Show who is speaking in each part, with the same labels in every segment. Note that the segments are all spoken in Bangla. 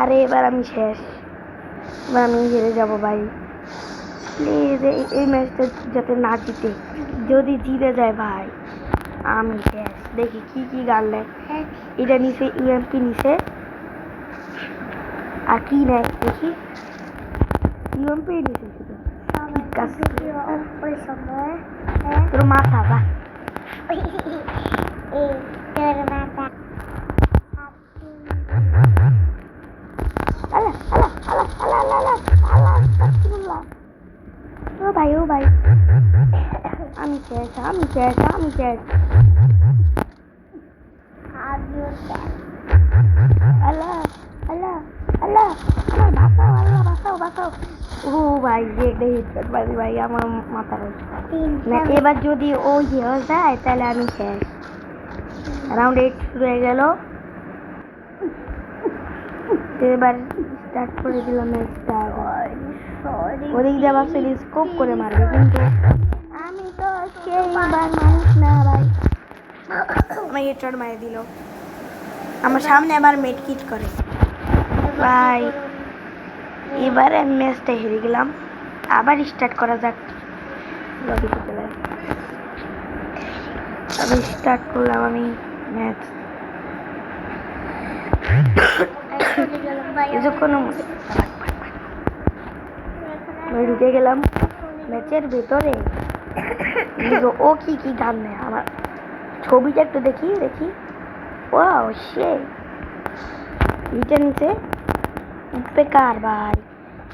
Speaker 1: আরে এবার আমি শেষ, এবার আমি হেরে যাবো ভাই। প্লিজ এই ম্যাচটা যাতে না জিতে, যদি জিতে যায় ভাই আমি শেষ। দেখি কি কি গান নেয়। এটা নিচে ইউএমপি নিচে, আর কি নেয় দেখি। ইউএমপি নিচে শুধু তোর মাথা বা ও ভাই আমি শেষ, আমি শেষ, আমি শেষ। আল্লাহ আল্লাহ আল্লাহ, আমার বাঁচাও, আল্লাহ বাঁচাও বাঁচাও। ও ভাই যে হিটশট মারি ভাই আমার মাথা না। এবার যদি ও হয়ে যায় তাহলে আমি শেষ। রাউন্ড 8 শুরু হয়ে গেল, এবার স্টার্ট করে দিলাম ম্যাচটা। ওদিক দিয়ে ভাবছি স্কোপ করে মারবে, কিন্তু আমি তো সেইবার মানুষ না ভাই। আমার হেডশট মারি দিল, আমার সামনে আবার মেড কিট করে ভাই। এবারে ম্যাচটা হেরে গেলাম, আবার স্টার্ট করা যাক। লবিতে চলে আমি স্টার্ট করলাম আমি ম্যাচ। ঢুকে গেলাম ম্যাচের ভেতরে। ও কি কি গান নেয়, আমার ছবিটা একটু দেখি দেখি। ওয়াও সে এটা নিচে বেকার ভাই,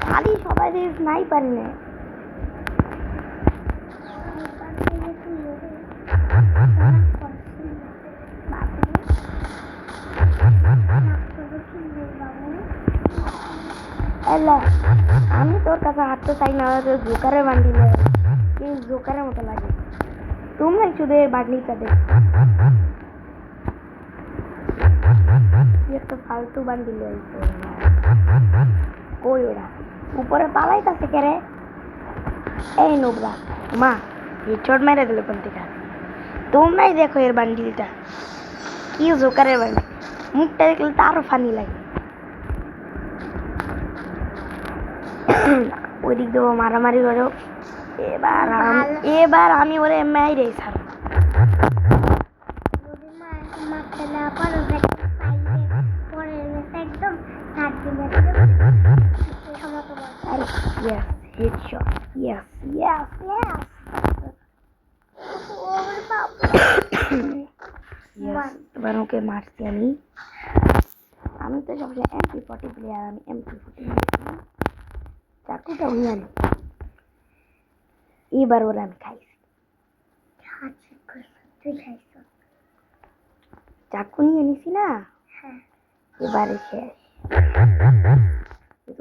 Speaker 1: খালি সবাই স্নাইপার নেয়। আমি তোর কাছে হাঁটতে চাই না, জোকারের বান্ডিল জোকারের মতো লাগে। তোমরা শুধু এই বান্ডিলটা দেখ, একটা ফালতু বান্ডিল হয়েছে। কই ওরা উপরে পালাইতেছে কে রে? এই নোবরা মা হেডশট মেরে দিল কোন থেকে। তোমরাই দেখো এর বান্ডিলটা কি জোকারের বান্ডিল, মুখটা দেখলে তো আরো ফানি লাগে। ওই দিক দেবো মারামারি করো। এবার আমি ওরে মেরে ছাড়। এবার ওকে মারছি আমি। আমি তো সবসময় MP40 প্লেয়ার, আমি MP40 চাকুটা নিয়ে আনি। এবার ওরা আমি খাইছি, চাকু নিয়ে নিছি না, এবারে শেষ।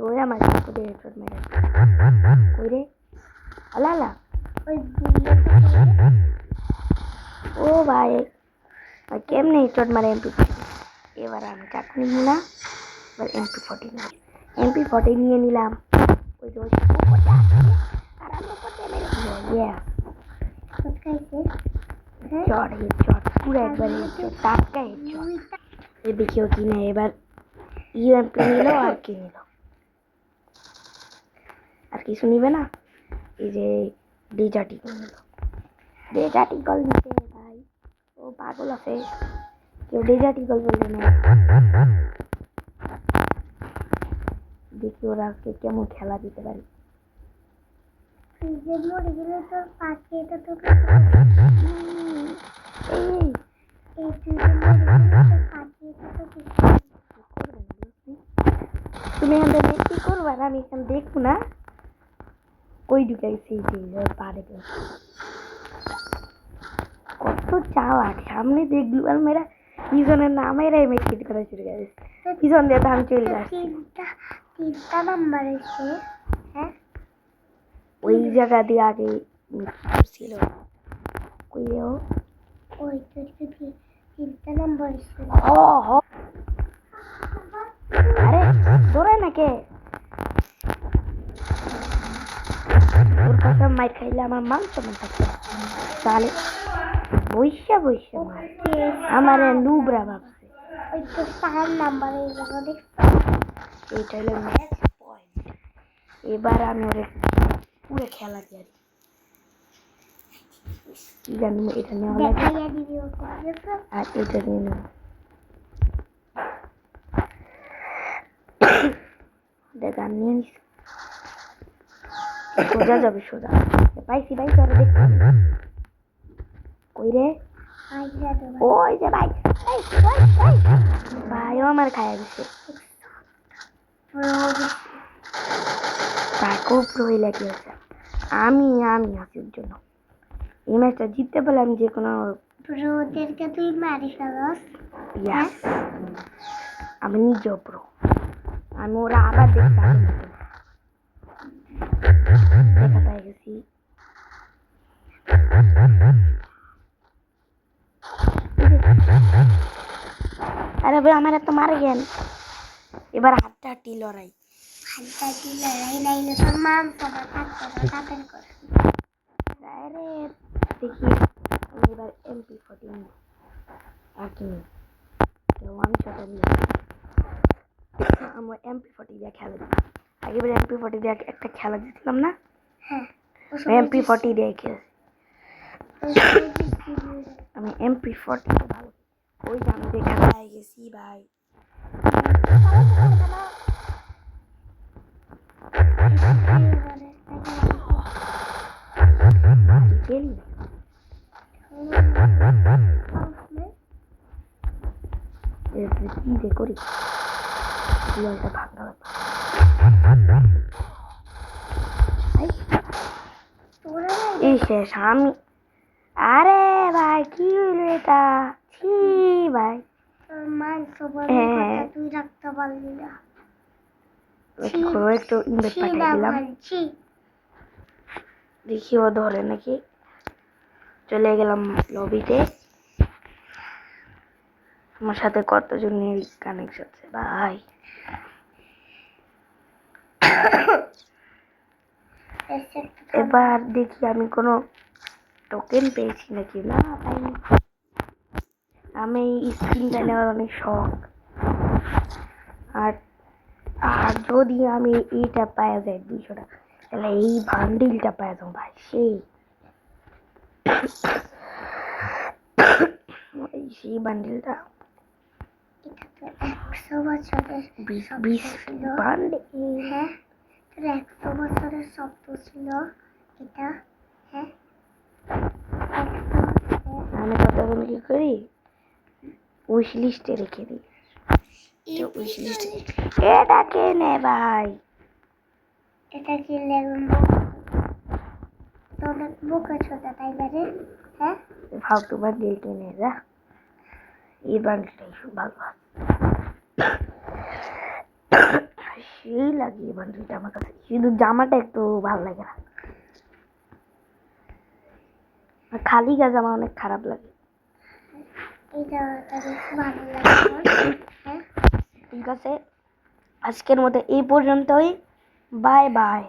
Speaker 1: ওই আমার চাকু দিয়ে হেডশট মেরে কই রে আল্লাহ। ও ভাই কেমনে হেডশট মারে MP40। এবার আমি চাকু নিব না, এবার MP40 নিই। MP40 নিয়ে নিলাম। ওই যে আর আমি করতে মেরে দিল। হেডশট হেডশট পুরো একবার হেডশট, টাটকা হেডশট। দেখিও কি না এবার ইউএমপি নিল, আর কি নিল? আর কিছু নিবে না। এই যে ডেজার্ট ইগল নিল, ডেজার্ট ইগল নিতে ভাই। ও পাগল আছে, কেউ ডেজার্ট ইগল বলবে না। দেখি ওরা আজকে কেমন খেলা দিতে পারে। তুমি এখান কি করবা? আমি এখানে দেখবো না কই ঢুকাইছি। কত চাওয়া, সামনে দেখলু আর মেয়েরা পিছনের নামেরাই মেটকিট করা শুরু করে। পিছন দিয়ে ধান চলে আসছে। তিনটা নাম্বার এসে ওই জায়গা দিয়ে আগে ছিল। কই ও ওই তো তিনটা নাম্বার এসে। আরে ধরে না কে? ওর কাছে মাইর খাইলে আমার মান সম্মান থাকবে। তাহলে বৈশা মার আমার নুবরা ভাবছে। ওই তো 4 নাম্বার এই জায়গা দেখছো? এইটা হলো ম্যাচ পয়েন্ট। এবার আমি ওরে পুরো খেলা দিই কি জানি এটা নেওয়া লাগে আর এটা নিয়ে নেব দেখ আমি নিয়ে নিস সোজা যাবে সোজা পাইছি পাইছি আর দেখ কই রে ওই যে ভাই ভাইও আমার খাইয়া দিচ্ছে তাকেও প্রহি লাগিয়েছে আমি আছি ওর জন্য এই ম্যাচটা জিততে পারলে আমি যে কোনো
Speaker 2: ওদেরকে তুই মারি ফেলাস
Speaker 1: ইয়াস আমি নিজেও প্রো আমি ওরা আবার দেখতে দেখা পাই গেছি আরে ভাই আমার এত মারে গেন এবার হাড্ডাহাড্ডি লড়াই
Speaker 2: হাড্ডাহাড্ডি লড়াই নাইলে তোর মাংস বা থাকতো না তাদের করে
Speaker 1: আরে দেখি আমি এবার MP14 আর কি ওয়ান শট নিয়ে আমার MP40 দিয়ে খেলা দিই আগেবার MP40 দিয়ে একটা খেলা দিছিলাম না
Speaker 2: হ্যাঁ
Speaker 1: MP40 দিয়ে খেলেছি আমি MP40 ভালো ওই যে আমি দেখা পাই গেছি ভাই খেলি কি যে করি দিয়ালটা ভাঙা এই শেষ আমি আরে ভাই কি হইলো এটা ছি ভাই
Speaker 2: মাংস তুই রাখতে পারলি না
Speaker 1: একটু ইনভাইট পাঠিয়ে দিলাম দেখি ও ধরে নাকি চলে গেলাম লবিতে আমার সাথে কতজনের কানেকশন আছে ভাই এবার দেখি আমি কোনো টোকেন পেয়েছি নাকি না পাইনি আমি স্ক্রিনটা নেওয়ার অনেক শখ আর আর যদি আমি এইটা পাওয়া যায় 200 টাকা তাহলে এই বান্ডিলটা পাওয়া যাবো ভাই সেই বান্ডিলটা
Speaker 2: 100 বছরের
Speaker 1: 20 বান্ডিল
Speaker 2: হ্যাঁ 100 বছরের স্বপ্ন ছিল এটা হ্যাঁ
Speaker 1: আমি কতক্ষণ কি করি উইশ লিস্টে রেখে দিই উইশ লিস্টে এটা কে নে ভাই
Speaker 2: এটা কি লেগুন তোর বুকে ছোটা তাই বারে হ্যাঁ
Speaker 1: ফালতু বান্ডিল কিনে যা এই বান্ডিলটাই ভালো সেই লাগে এই বান্ডিলটা আমার কাছে শুধু জামাটা একটু ভালো লাগে না খালি গা জামা অনেক খারাপ লাগে
Speaker 2: এটা ভালো লাগে হ্যাঁ
Speaker 1: ঠিক আছে আজকের মতো এই পর্যন্তই বাই বাই